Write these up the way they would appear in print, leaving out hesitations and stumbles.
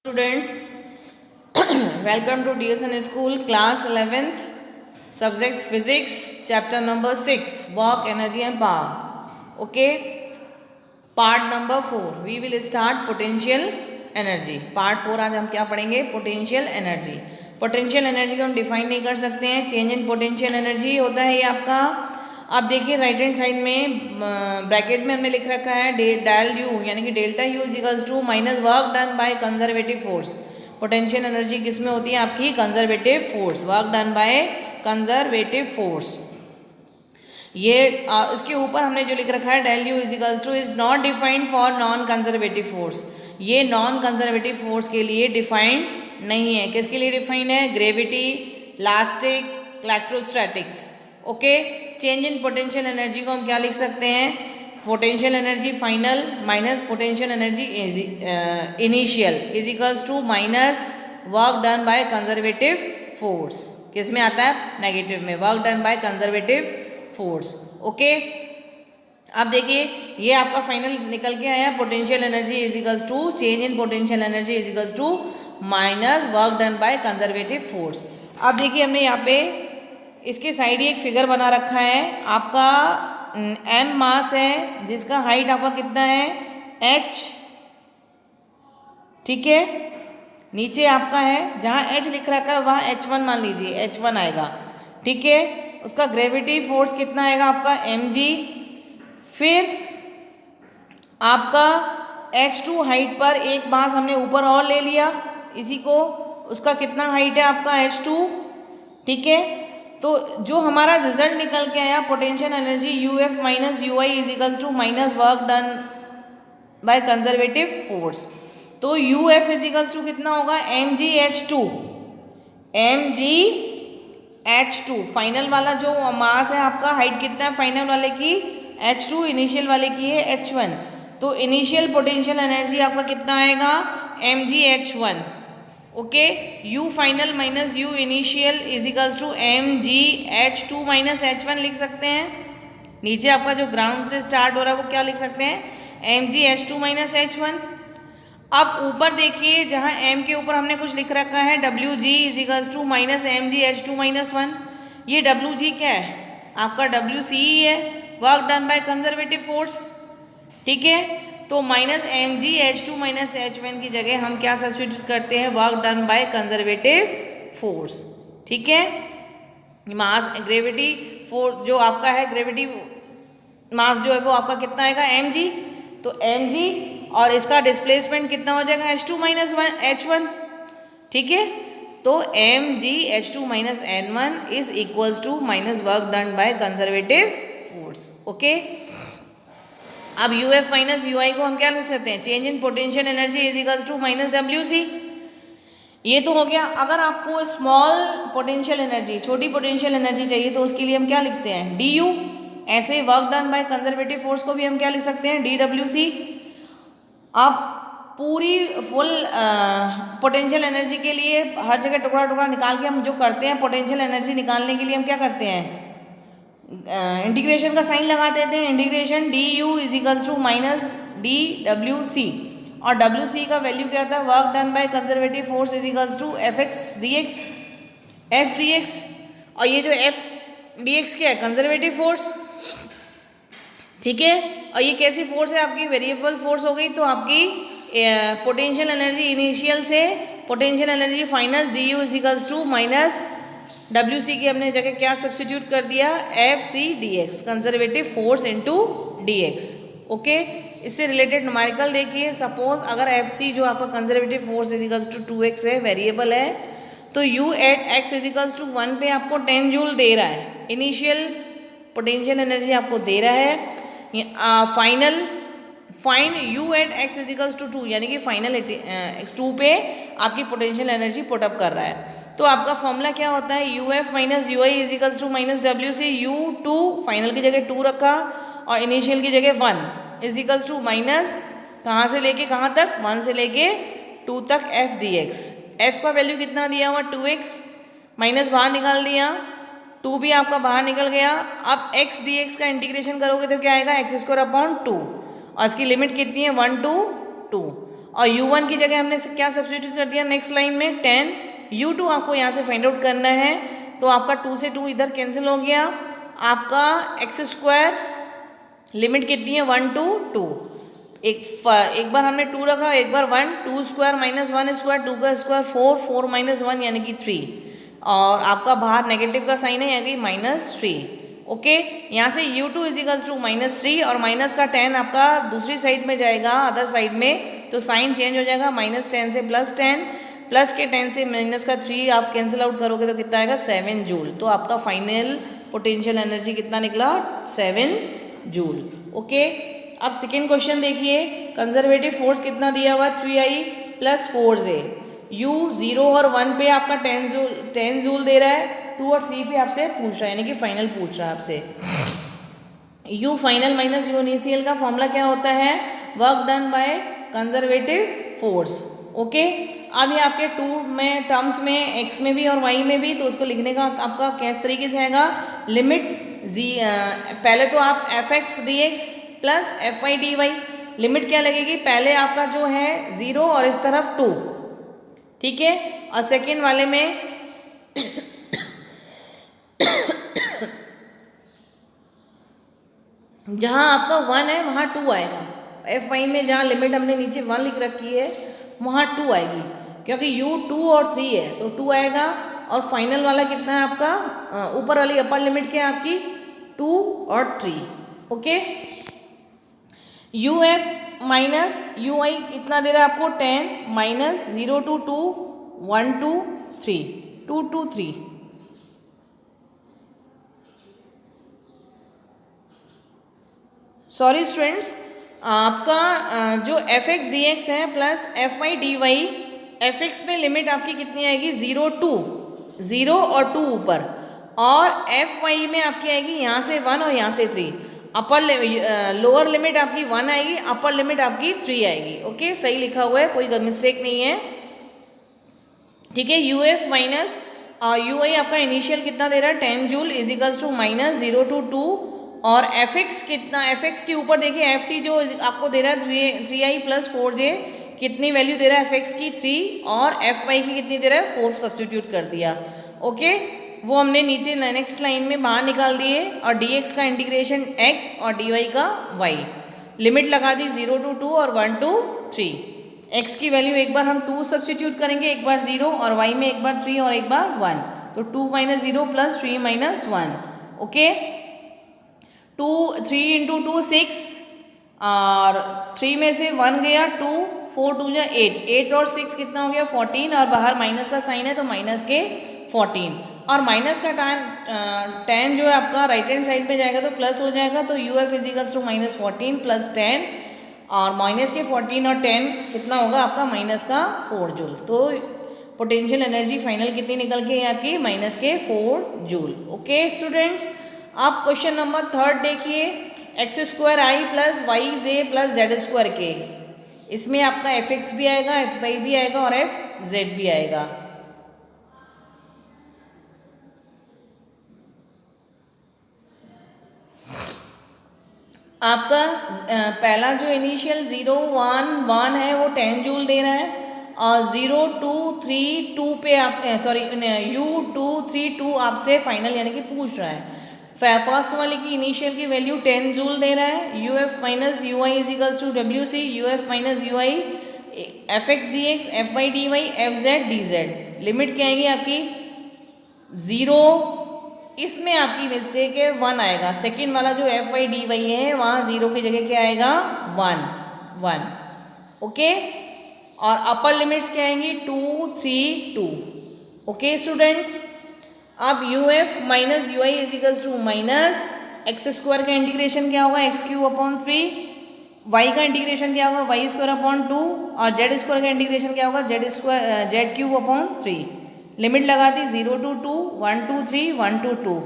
Students, welcome to DSN School, class 11th, subject physics, chapter number 6, work, energy and power. Okay, part number 4, we will start potential energy. part 4 आज हम क्या पढ़ेंगे? potential energy. potential energy को हम define नहीं कर सकते हैं. चेंज इन पोटेंशियल एनर्जी होता है ये आपका. आप देखिए राइट हैंड साइड में ब्रैकेट में हमने लिख रखा है डेल यू यानी कि delta U is equals to minus work done by conservative force. Potential energy किस में होती है? आपकी conservative force, work done by conservative force. ये इसके ऊपर हमने जो लिख रखा है del U is equals to is not defined for non conservative force. ये नॉन कंजर्वेटिव फोर्स के लिए डिफाइंड नहीं है. किसके लिए डिफाइंड है? Gravity, elastic, electrostatics. Okay, change in potential energy को हम क्या लिख सकते हैं? Potential energy final minus potential energy initial is equals to minus work done by conservative force. किस में आता है? नेगेटिव में. Work done by conservative force. Okay, अब देखिए ये आपका फाइनल निकल के आया. Potential energy is equals to change in potential energy is equals to minus work done by conservative force. अब देखिए हमने यहाँ पे इसके साइड ही एक फिगर बना रखा है. आपका m मास है जिसका हाइट आपका कितना है? h. ठीक है, नीचे आपका है जहाँ h लिख रखा है वहाँ h1 मान लीजिए, h1 आएगा. ठीक है, उसका ग्रेविटी फोर्स कितना आएगा आपका? mg. फिर आपका h2 हाइट पर एक मास हमने ऊपर और ले लिया इसी को, उसका कितना हाइट है आपका? h2. ठीक है, तो जो हमारा रिजल्ट निकल के आया potential energy U F minus U I is equals to minus work done by conservative force. तो U F is equals to कितना होगा? M G H two. M G H two final वाला जो मास है आपका, हाइट कितना है final वाले की? h2. इनिशियल वाले की है h1. तो इनिशियल पोटेंशियल एनर्जी आपका कितना आएगा? M G H one. Okay, U final minus U initial is equals to M G H two minus H one लिख सकते हैं. नीचे आपका जो ग्राउंड से स्टार्ट हो रहा है वो क्या लिख सकते हैं? M G H two minus H one. अब ऊपर देखिए जहाँ एम के ऊपर हमने कुछ लिख रखा है W G is equals to minus M G H two minus one. ये डब्ल्यू जी क्या है? आपका डब्ल्यू सी ही है, work done by conservative force. ठीक है, तो minus M G H two minus H one की जगह हम क्या सब्स्टिट्यूट करते हैं? Work done by conservative force. ठीक है, मास ग्रेविटी फोर्स जो आपका है, ग्रेविटी मास जो है वो आपका कितना आएगा? M G. तो एम जी और इसका डिस्प्लेसमेंट कितना हो जाएगा? H two minus H one. ठीक है, तो M G H two minus N one is equals to minus work done by conservative force. Okay, अब U F minus U I को हम क्या लिख सकते हैं? Change in potential energy is equals to minus W C. ये तो हो गया. अगर आपको स्मॉल पोटेंशियल एनर्जी, छोटी पोटेंशियल एनर्जी चाहिए तो उसके लिए हम क्या लिखते हैं? D U. ऐसे work done by conservative force को भी हम क्या लिख सकते हैं? D W C. अब पूरी फुल पोटेंशियल एनर्जी के लिए हर जगह टुकड़ा टुकड़ा निकाल के हम जो करते हैं, पोटेंशियल एनर्जी निकालने के लिए हम क्या करते हैं? इंटीग्रेशन का साइन लगा देते हैं. Integration D U is equals to minus D W C. और डब्ल्यू सी का वैल्यू क्या होता है? Work done by conservative force is equals to F X D X, F D X. और ये जो एफ डी एक्स क्या है? Conservative force. ठीक है, और ये कैसी फोर्स है? आपकी वेरिएबल फोर्स हो गई. तो आपकी पोटेंशियल एनर्जी इनिशियल से potential energy final D U is equals to minus W C की हमने जगह क्या सब्स्टिट्यूट कर दिया? F C D X, conservative force into D X. Okay, इससे रिलेटेड न्यूमेरिकल देखिए. सपोज अगर एफ सी जो आपका conservative force is equals to 2x है, वेरिएबल है, तो U at X is equals to 1 पे आपको 10 जूल दे रहा है. इनिशियल पोटेंशियल एनर्जी आपको दे रहा है. Final find U at X is equals to 2 यानी कि फाइनल एक्स 2 पे आपकी पोटेंशियल एनर्जी पुटअप कर रहा है. तो आपका फॉर्मूला क्या होता है? U F minus U I is equals to minus W C. U two final की जगह 2 रखा और इनिशियल की जगह 1 इज इक्वल्स टू माइनस कहाँ से लेके कहाँ तक? 1 से लेके 2 तक एफ डी एक्स. एफ का वैल्यू कितना दिया हुआ? 2x. माइनस बाहर निकाल दिया, 2 भी आपका बाहर निकल गया. अब एक्स डी एक्स का इंटीग्रेशन करोगे तो क्या आएगा? X square upon 2. और इसकी लिमिट कितनी है? 1 to 2. और u1 की जगह हमने क्या सब्स्टिट्यूट कर दिया नेक्स्ट लाइन में 10, u2 आपको यहाँ से फाइंड आउट करना है, तो आपका 2 से 2 इधर कैंसिल हो गया, आपका एक्स स्क्वायर लिमिट कितनी है 1 to 2, एक बार हमने 2 रखा, एक बार 1, 2 स्क्वायर माइनस 1 स्क्वायर, 2 का स्क्वायर 4, 4 माइनस 1 यानी कि 3, और आपका बाहर नेगेटिव का साइन है यानी -3। ओके, यहाँ से u2 इजिकल्स टू -3 और माइनस का 10 आपका दूसरी साइड में जाएगा, अदर साइड में, तो साइन चेंज हो जाएगा, -10 से +10, प्लस के 10 से माइनस का 3 आप कैंसिल आउट करोगे तो कितना आएगा 7 जूल। तो आपका फाइनल पोटेंशियल एनर्जी कितना निकला 7 जूल। ओके, अब सेकेंड क्वेश्चन देखिए, कंजर्वेटिव फोर्स कितना दिया हुआ 3i + 4j, u 0 और 1 पे आपका 10 जूल दे रहा है, 2 और 3 पे आपसे पूछ रहा है, यानी कि फाइनल पूछ रहा है आपसे। u final minus u initial का फॉर्मूला क्या होता है, work done by conservative force. Okay, अब ये आपके 2 में टर्म्स में x में भी और y में भी, तो उसको लिखने का आपका किस तरीके से आएगा, लिमिट पहले तो आप fx dx plus fy dy, limit क्या लगेगी, पहले आपका जो है 0 और इस तरफ 2, ठीक है, और सेकेंड वाले में जहाँ आपका 1 है वहाँ 2 आएगा, fy में जहाँ लिमिट हमने नीचे 1 लिख रखी है वहाँ 2 आएगी, क्योंकि u 2 और 3 है तो 2 आएगा, और फाइनल वाला कितना है आपका, ऊपर वाली अपर लिमिट क्या है आपकी 2 और 3। ओके, uf माइनस ui कितना दे रहा है आपको 10 minus 0 to 2 1 to 3 2 to 3, sorry students, आपका जो fx dx है प्लस fy dy, fx में लिमिट आपकी कितनी आएगी 0 और 2 ऊपर, और fy में आपकी आएगी यहाँ से 1 और यहाँ से 3, अपर लोअर लिमिट आपकी 1 आएगी, अपर लिमिट आपकी 3 आएगी। ओके, सही लिखा हुआ है, कोई मिस्टेक नहीं है, ठीक है। uf माइनस ui आपका इनिशियल कितना दे रहा है 10 जूल इजिकल्स टू -0 to 2, और fx कितना, fx के ऊपर देखिए fc जो आपको दे रहा है 3i + 4j, कितनी वैल्यू दे रहा है fx की 3, और fy की कितनी दे रहा है 4 सब्स्टिट्यूट कर दिया। ओके, वो हमने नीचे नेक्स्ट लाइन में बाहर निकाल दिए, और dx का इंटीग्रेशन x और dy का y, लिमिट लगा दी 0 to 2 और 1 to 3, x की वैल्यू एक बार हम 2 सब्स्टिट्यूट करेंगे, एक बार 0, और y में एक बार 3 और एक बार 1, तो 2 - 0 + 3 - 1। ओके, 3 × 2 6, और 3 में से 1 गया 2, 4 2 जा 8 और 6 कितना हो गया 14, और बाहर माइनस का साइन है तो माइनस के 14, और माइनस का tan जो है आपका राइट हैंड साइड पे जाएगा तो प्लस हो जाएगा, तो uf इजिकल्स टू -14 + 10, और माइनस के 14 और 10 कितना होगा आपका -4 जूल। तो पोटेंशियल एनर्जी फाइनल कितनी निकल के है आपकी -4 जूल। ओके स्टूडेंट्स, आप क्वेश्चन नंबर 3 देखिए, x² i + yj + z² k, इसमें आपका fx भी आएगा, fy भी आएगा और fz भी आएगा। आपका पहला जो इनिशियल 0 1 1 है वो 10 जूल दे रहा है, और 0 2 3 2 पे आप u 2 3 2 आपसे फाइनल यानी कि पूछ रहा है। फर्स्ट वाले की इनिशियल की वैल्यू 10 जूल दे रहा है, uf minus ui is equals to wc, uf minus ui fx dx fy dy fz dz, limit क्या आएगी आपकी 0, इसमें आपकी मिस्टेक है 1 आएगा, सेकेंड वाला जो fy dy है वहाँ 0 की जगह क्या आएगा 1। ओके, और अपर लिमिट्स क्या आएंगी 2 3 2। ओके स्टूडेंट्स, अब uf minus ui is equals to -x² का इंटीग्रेशन क्या होगा x³ 3, y का इंटीग्रेशन क्या होगा y² 2, और z² का इंटीग्रेशन क्या होगा z³ 3, लिमिट लगा दी 0 to 2 1 to 3 1 to 2,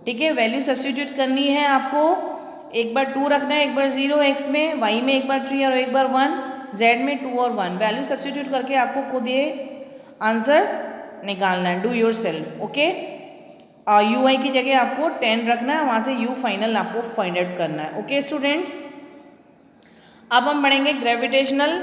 ठीक है। वैल्यू सब्स्टिट्यूट करनी है आपको, एक बार 2 रखना है, एक बार 0 x में, y में एक बार 3 और एक बार 1, z में 2 और 1, वैल्यू सब्स्टिट्यूट करके आपको खुद ये आंसर निकालना है, डू योर सेल्फ। ओके, और ui की जगह आपको 10 रखना है, वहाँ से u फाइनल आपको फाइंड आउट करना है। ओके स्टूडेंट्स, अब हम पढ़ेंगे gravitational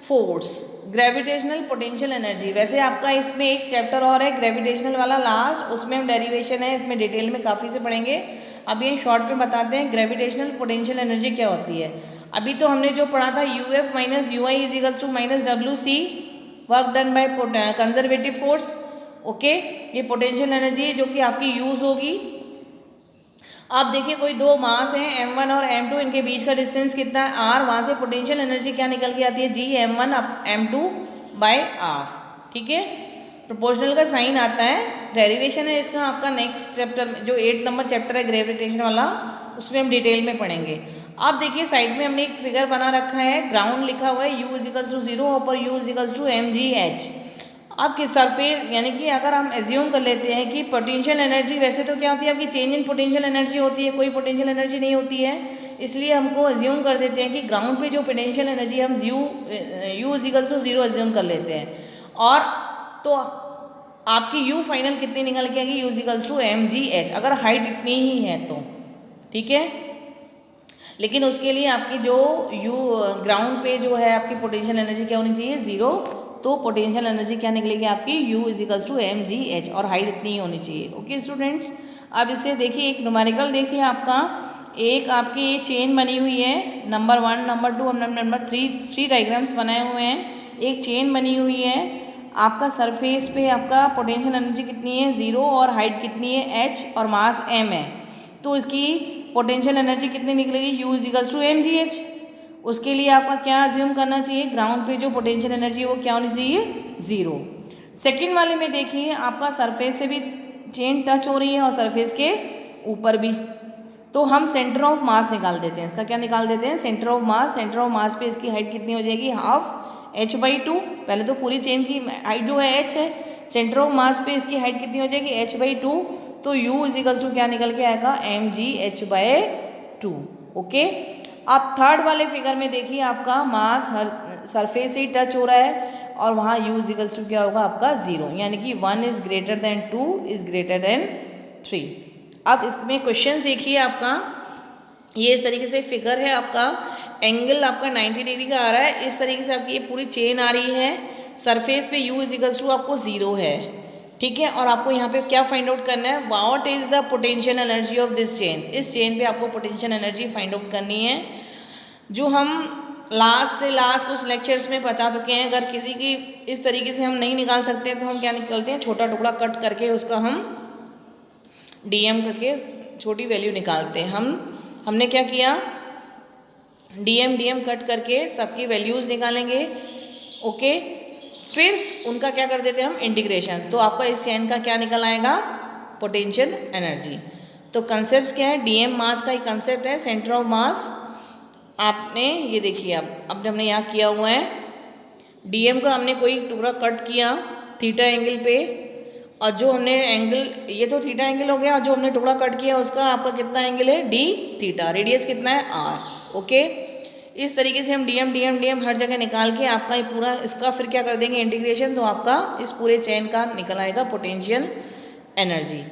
force, gravitational potential energy. वैसे आपका इसमें एक चैप्टर और है ग्रेविटेशनल वाला लास्ट, उसमें हम डेरिवेशन है, इसमें डिटेल में काफ़ी से पढ़ेंगे। अभी हम शॉर्ट में बताते हैं ग्रेविटेशनल पोटेंशियल एनर्जी क्या होती है। अभी तो हमने जो पढ़ा था UF minus UI is equals to minus WC work done by conservative force. Okay, ये पोटेंशियल एनर्जी है जो कि आपकी यूज़ होगी। आप देखिए कोई दो मास हैं m1 और m2, इनके बीच का डिस्टेंस कितना है r, वहाँ से पोटेंशियल एनर्जी क्या निकल के आती है G m1 m2 bye r। ठीक है, प्रोपोर्शनल का साइन आता है। डेरिवेशन है इसका आपका नेक्स्ट चैप्टर में, जो 8 नंबर चैप्टर है ग्रेविटेशन वाला, उसमें हम डिटेल में पढ़ेंगे। आप देखिए साइड में हमने एक फिगर बना रखा है, ग्राउंड लिखा हुआ है u इज इक्वल्स टू 0 और u is equals to mgh। आपकी सरफेस यानी कि अगर हम एज्यूम कर लेते हैं कि पोटेंशियल एनर्जी, वैसे तो क्या होती है आपकी चेंज इन पोटेंशियल एनर्जी होती है, कोई पोटेंशियल एनर्जी नहीं होती है, इसलिए हमको एज्यूम कर देते हैं कि ग्राउंड पे जो पोटेंशियल एनर्जी हम u is equals to 0 assume कर लेते हैं। और तो आपकी u फाइनल कितनी निकल के आएगी, u is equals to mgh, अगर हाइट इतनी ही है तो। ठीक है, लेकिन उसके लिए आपकी जो ग्राउंड पे जो है आपकी पोटेंशियल एनर्जी क्या होनी चाहिए, 0। तो पोटेंशियल एनर्जी क्या निकलेगी आपकी u is equals to mgh, और हाइट इतनी ही होनी चाहिए। ओके स्टूडेंट्स, अब इसे देखिए एक न्यूमेरिकल देखिए आपका, एक आपकी ये चेन बनी हुई है, नंबर 1 नंबर 2 नंबर 3 डायग्राम्स बनाए हुए हैं, एक चेन बनी हुई है। आपका सरफेस पे आपका पोटेंशियल एनर्जी कितनी है 0 और हाइट कितनी है h और मास m है, तो इसकी पोटेंशियल एनर्जी कितनी निकलेगी u is equals to mgh। उसके लिए आपका क्या अज्यूम करना चाहिए, ग्राउंड पे जो पोटेंशियल एनर्जी है वो क्या होनी चाहिए, 0। सेकंड वाले में देखिए आपका सरफेस से भी चेन टच हो रही है और सरफेस के ऊपर भी, तो हम सेंटर ऑफ मास निकाल देते हैं। इसका क्या निकाल देते हैं, centre of mass. Centre of mass पे इसकी हाइट कितनी हो जाएगी, हाफ h/2। पहले तो पूरी चेन की हाइट जो है h है, सेंटर ऑफ मास पे इसकी हाइट कितनी हो जाएगी h/2, तो u इज इक्वल्स टू क्या निकल के आएगा mgh/2। ओके, आप थर्ड वाले फिगर में देखिए आपका मास हर सरफेस से ही टच हो रहा है और वहाँ u इज इक्वल्स टू क्या होगा आपका 0, यानी कि 1 is greater than 2 is greater than 3। अब इसमें क्वेश्चन देखिए आपका, ये इस तरीके से फिगर है आपका, एंगल आपका 90 डिग्री का आ रहा है, इस तरीके से आपकी ये पूरी चेन आ रही है, सरफेस पे u इज इक्वल्स टू आपको 0 है। ठीक है, और आपको यहाँ पे क्या फाइंड आउट करना है, what is the potential energy of this chain. इस चेन पे आपको पोटेंशियल एनर्जी फाइंड आउट करनी है, जो हम लास्ट से लास्ट कुछ लेक्चर्स में बता चुके हैं। अगर किसी की इस तरीके से हम नहीं निकाल सकते तो हम क्या निकालते हैं, छोटा टुकड़ा कट करके उसका हम DM करके छोटी वैल्यू निकालते हैं। हमने क्या किया, DM कट करके सबकी वैल्यूज़ निकालेंगे। ओके, फिर उनका क्या कर देते हैं हम, इंटीग्रेशन, तो आपका इस चेन का क्या निकल आएगा, पोटेंशियल एनर्जी। तो कंसेप्ट क्या है, DM मास का ही कंसेप्ट है, सेंटर ऑफ मास। आपने ये देखिए, अब हमने यहाँ किया हुआ है, DM का हमने कोई टुकड़ा कट किया थीटा एंगल पे, और जो हमने एंगल, ये तो थीटा एंगल हो गया, और जो हमने टुकड़ा कट किया उसका आपका कितना एंगल है, D थीटा, रेडियस कितना है R। ओके, इस तरीके से हम DM हर जगह निकाल के आपका ये पूरा इसका फिर क्या कर देंगे, इंटीग्रेशन, तो आपका इस पूरे चेन का निकल आएगा पोटेंशियल एनर्जी।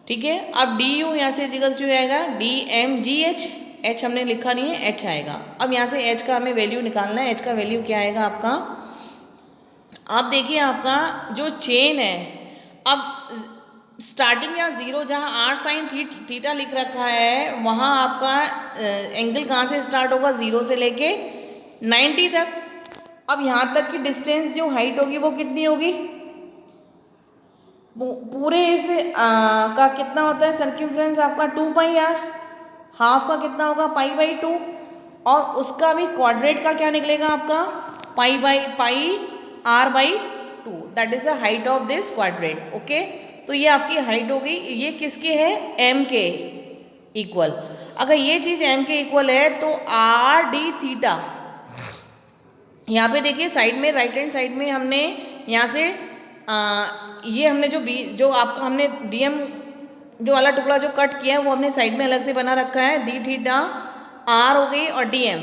ठीक है, अब DU यहाँ से इक्वल्स टू आएगा DMGH, H हमने लिखा नहीं है, H आएगा। अब यहाँ से H का हमें वैल्यू निकालना है, H का वैल्यू क्या आएगा आपका, आप देखिए आपका जो चेन है, अब स्टार्टिंग या 0 जहाँ r साइन थीटा लिख रखा है, वहाँ आपका एंगल कहाँ से स्टार्ट होगा, 0 से लेके 90 तक। अब यहाँ तक की डिस्टेंस जो हाइट होगी वो कितनी होगी, पूरे इस का कितना होता है सर्कमफ्रेंस आपका 2πr, हाफ का कितना होगा π/2, और उसका भी क्वाड्रेट का क्या निकलेगा आपका πr/2, that is the height of this quadrant. Okay, तो ये आपकी हाइट हो गई, ये किसके है, m के इक्वल। अगर ये चीज़ m के इक्वल है तो r d थीटा, यहाँ पे देखिए साइड में राइट हैंड साइड में हमने यहाँ से ये हमने जो आपका हमने DM जो वाला टुकड़ा जो कट किया है वो हमने साइड में अलग से बना रखा है, d थीटा r हो गई और DM,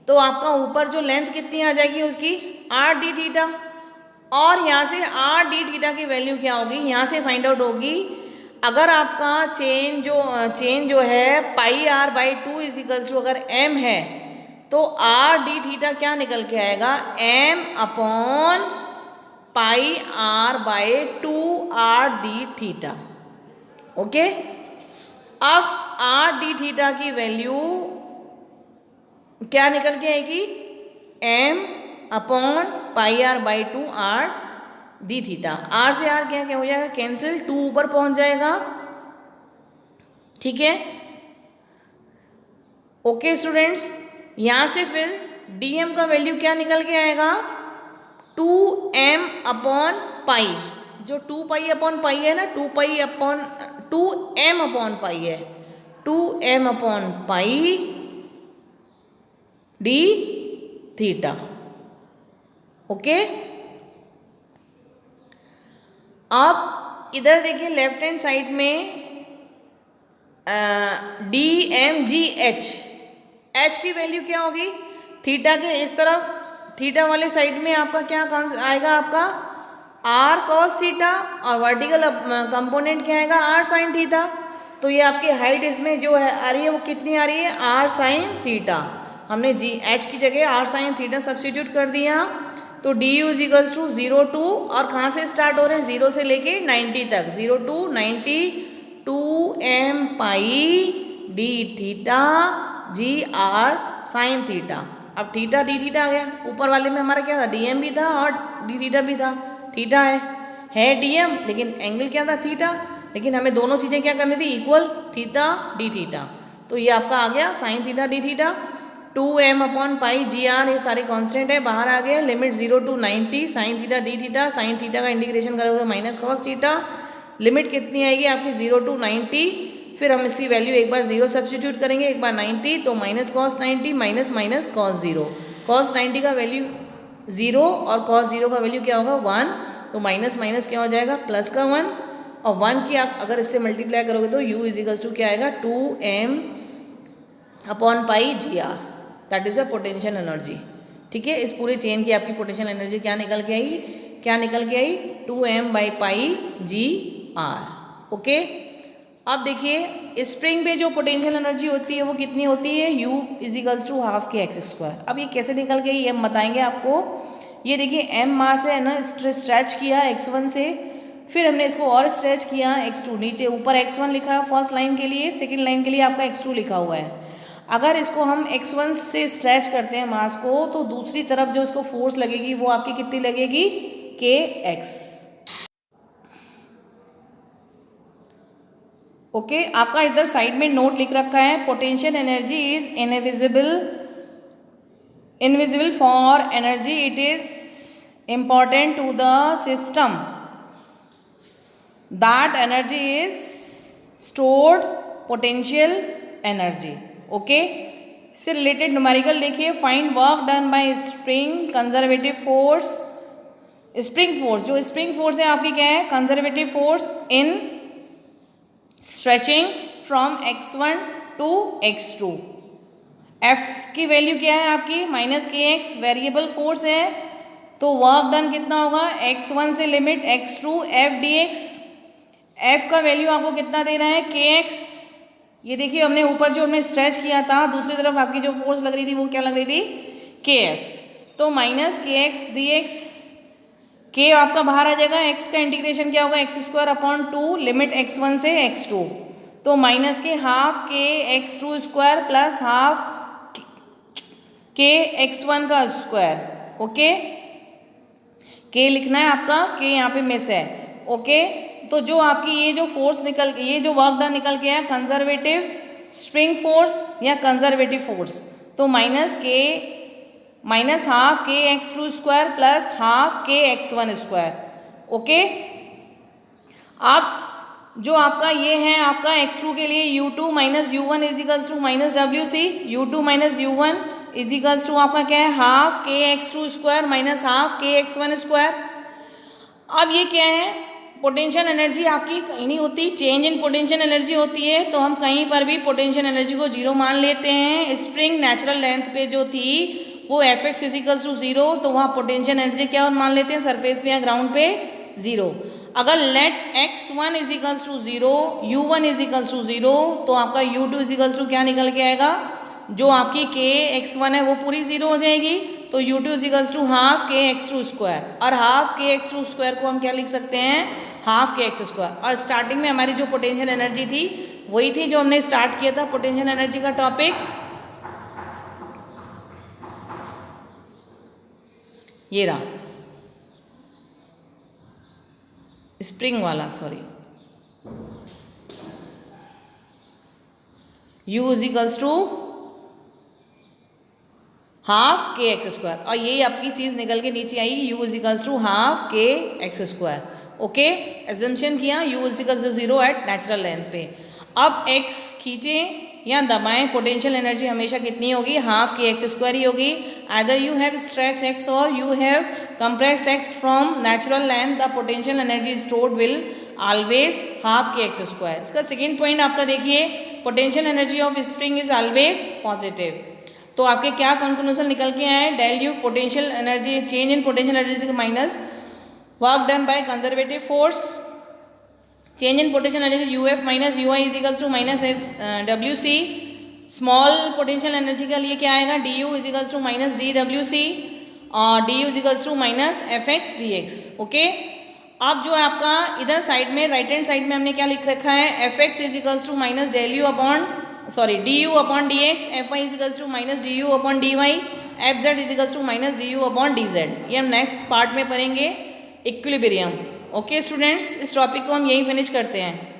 तो आपका ऊपर जो लेंथ कितनी आ जाएगी उसकी r d थीटा, और यहाँ से r d थीटा की वैल्यू क्या होगी, यहाँ से फाइंड आउट होगी। अगर आपका चेन जो है πr/2 इज इक्वल्स टू अगर m है, तो आर डी थीटा क्या निकल के आएगा, m upon pi R by 2 R D theta. Okay, अब आर डी थीटा की वैल्यू क्या निकल के आएगी, m upon pi R by 2 R D theta. R से आर क्या क्या हो जाएगा, कैंसिल, 2 ऊपर पहुंच जाएगा। ठीक है, ओके स्टूडेंट्स, यहां से फिर dm का वैल्यू क्या निकल के आएगा, 2m अपॉन पाई, जो 2 पाई अपॉन पाई है ना, 2m अपॉन पाई है, 2m अपॉन पाई डी थीटा। ओके, अब इधर देखिए लेफ्ट हैंड साइड में डी एम जी एच की वैल्यू क्या होगी, थीटा के इस तरफ, थीटा वाले साइड में आपका क्या आएगा, आपका आर कॉस थीटा, और वर्टिकल कंपोनेंट क्या आएगा, आर साइन थीटा। तो ये आपकी हाइट इसमें जो है आ रही है वो कितनी आ रही है, आर साइन थीटा। हमने जी एच की जगह आर साइन थीटा सब्स्टिट्यूट कर दिया, तो D U is equals to 0 to, और कहाँ से स्टार्ट हो रहे हैं, 0 से लेके 90 तक, 0 to 90, 2m pi D theta G R sine theta. अब थीटा डी थीटा आ गया, ऊपर वाले में हमारा क्या था, डीएम भी था और डी थीटा भी था। थीटा है डीएम, लेकिन एंगल क्या था, थीटा, लेकिन हमें दोनों चीज़ें क्या करनी थी, इक्वल, थीटा डी थीटा। तो ये आपका आ गया sine theta D theta, 2m upon pi G R, ये सारे कांस्टेंट है, बाहर आ गए, limit 0 to 90 sine theta D theta, sine theta का इंटीग्रेशन करोगे तो माइनस कॉस थीटा, लिमिट कितनी आएगी आपकी 0 to 90, फिर हम इसकी वैल्यू एक बार 0 सब्स्टिट्यूट करेंगे, एक बार 90, तो minus cos 90 minus minus cos 0, cos 90 का वैल्यू 0 और कॉस 0 का वैल्यू क्या होगा 1, तो माइनस माइनस क्या हो जाएगा प्लस का 1, और 1 की आप अगर इससे मल्टीप्लाई करोगे तो u इज इक्वल्स टू क्या आएगा 2m upon pi G R, that is a potential energy. ठीक है, इस पूरे चेन की आपकी पोटेंशियल एनर्जी क्या निकल के आई, क्या निकल के आई 2m by pi G R. Okay, अब देखिए स्प्रिंग पे जो पोटेंशियल एनर्जी होती है वो कितनी होती है, u is equals to half K X square. अब ये कैसे निकल गई ये हम बताएंगे आपको। ये देखिए m मास है ना, स्ट्रेच किया x1 से, फिर हमने इसको और स्ट्रेच किया x2, नीचे ऊपर x1 लिखा है फर्स्ट लाइन के लिए, सेकेंड लाइन के लिए आपका x2 लिखा हुआ है। अगर इसको हम x1 से स्ट्रेच करते हैं मास को, तो दूसरी तरफ जो इसको फोर्स लगेगी वो आपकी कितनी लगेगी, kx। ओके, आपका इधर साइड में नोट लिख रखा है, potential energy is invisible for energy, it is important to the system that energy is stored potential energy. Okay, इससे रिलेटेड न्यूमेरिकल देखिए, find work done by spring conservative force. Spring force, जो spring force है आपकी क्या है, conservative force in stretching from x1 to x2। F की value क्या है आपकी माइनस kx, वेरिएबल फोर्स है, तो वर्क डन कितना होगा, x1 से limit x2 f dx। F का वैल्यू आपको कितना दे रहा है, kx। ये देखिए हमने ऊपर जो हमने स्ट्रेच किया था, दूसरी तरफ आपकी जो फोर्स लग रही थी वो क्या लग रही थी, kx, तो माइनस kx dx, k आपका बाहर आ जाएगा, x का इंटीग्रेशन क्या होगा, x square upon 2, limit x1 से x2, तो माइनस के half k x2 square plus half k x1 का स्क्वायर। ओके, k लिखना है आपका, k यहाँ पे मिस है। ओके, तो जो आपकी ये जो फोर्स निकल, ये जो वर्क डन निकल के आया कंजर्वेटिव स्प्रिंग फोर्स या कंजर्वेटिव फोर्स, तो माइनस के माइनस हाफ के x2 स्क्वायर प्लस हाफ के x1 स्क्वायर। ओके, अब जो आपका ये है आपका x2 के लिए u2 minus u1 is equals to minus wc, u2 minus u1 is equals to आपका क्या है हाफ के x2 स्क्वायर माइनस हाफ के x1 स्क्वायर। अब ये क्या है, पोटेंशियल एनर्जी आपकी कहीं नहीं होती, चेंज इन पोटेंशियल एनर्जी होती है, तो हम कहीं पर भी पोटेंशियल एनर्जी को जीरो मान लेते हैं। स्प्रिंग नेचुरल लेंथ पे जो थी वो F X is equals to zero, तो वहाँ पोटेंशियल एनर्जी क्या मान लेते हैं, सरफेस पे या ग्राउंड पे जीरो। अगर let x1 is equals to zero, u1 is equals to zero, तो आपका u2 इज इक्वल्स टू क्या निकल के आएगा, जो आपकी के x1 है वो पूरी ज़ीरो हो जाएगी, तो u2 इजिकल्स टू हाफ के x2 स्क्वायर, और हाफ के x2 स्क्वायर को हम क्या लिख सकते हैं, हाफ के x स्क्वायर। और स्टार्टिंग में हमारी जो पोटेंशियल एनर्जी थी वही थी जो हमने स्टार्ट किया था पोटेंशियल एनर्जी का टॉपिक, ये रहा स्प्रिंग वाला, sorry, u is equals to half K X square, और यही आपकी चीज़ निकल के नीचे आई, u is equals to half K X square. Okay, assumption किया u is equals to 0 at natural length पे। अब x खींचें या दबाएं, पोटेंशियल एनर्जी हमेशा कितनी होगी, हाफ के एक्स स्क्वायर ही होगी। Either you have stretch x और you have compress x from natural length, the potential energy stored will always half K X square. इसका सेकेंड पॉइंट आपका देखिए, potential energy of spring is always positive. तो आपके क्या conclusion निकल के आए, del U potential energy, change in potential energy minus work done by conservative force, change in potential energy U F minus U I is equals to minus F W C. Small potential energy का लिए क्या आएगा, D U is equals to minus D W C, और D U is equals to minus F X D X. Okay, अब जो है आपका इधर साइड में राइट हैंड साइड में हमने क्या लिख रखा है, F X is equals to minus del U upon sorry D U upon D X, F Y is equals to minus D U upon D Y, F Z is equals to minus D U upon D Z. ये हम next part में पढ़ेंगे equilibrium. Okay students, इस topic को हम यही finish करते हैं।